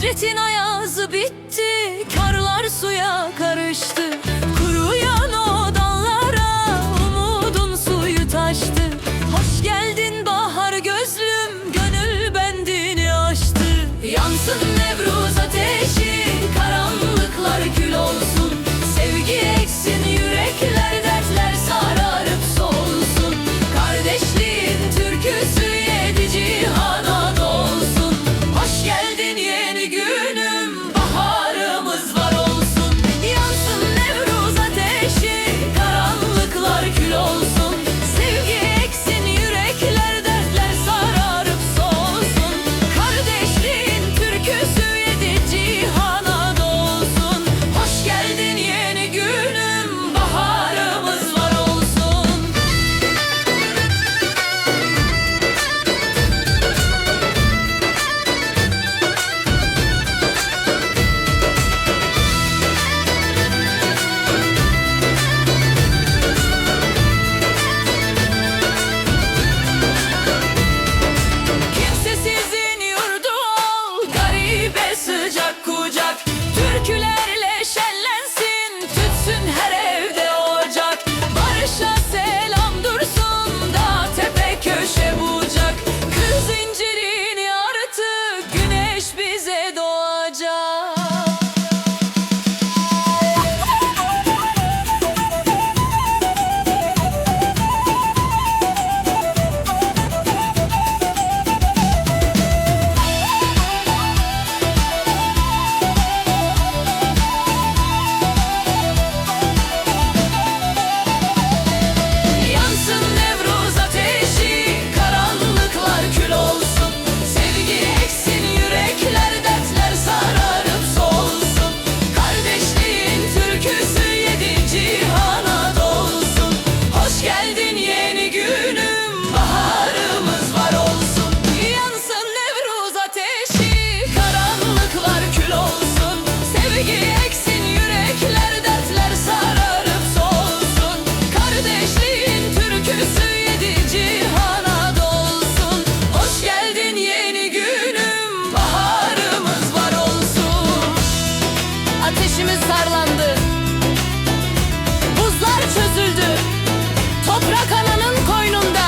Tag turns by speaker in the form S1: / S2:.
S1: Hasretin ayazı bitti, karlar suya karıştı. Kuruyan o dallara umudun suyu taştı. Hoş geldin bahar gözlüm, gönül bendini aştı. Yansın Nevruz ateşi, karanlıklar kül olsun. Sevgi eksin yürekler, dertler sararıp solsun. Kardeşliğin türküsü yedi cihana dolsun. Hoş geldin yeni günüm, baharımız var olsun. Yansın Nevruz ateşi, karanlıklar kül olsun. Sevgi eksin yürekler, dertler sararıp solsun. Kardeşliğin türküsü yedi cihana dolsun. Hoş geldin yeni günüm, baharımız var olsun. Kimsesizin yurdu ol, garibe sıcak kucak. Türkülerle şenlensin, tütsün her evde ocak. Barışa selam dursun, dağ tepe köşe bucak. Kız zincirini artık güneş bize doğacak. Yansın Nevruz ateşi, karanlıklar kül olsun. Sevgi eksin yürekler, dertler sararıp solsun. Kardeşliğin türküsü yedi cihana dolsun. Hoş geldin yeni günüm, baharımız var olsun. Yansın Nevruz ateşi, karanlıklar kül olsun. Sevgi eksin yürekler, dertler sararıp solsun. Kardeşliğin türküsü yedi cihana dolsun. Hoş geldin yeni günüm, baharımız var olsun. Ateşimiz sarlandı, buzlar çözüldü. Toprak ananın koynunda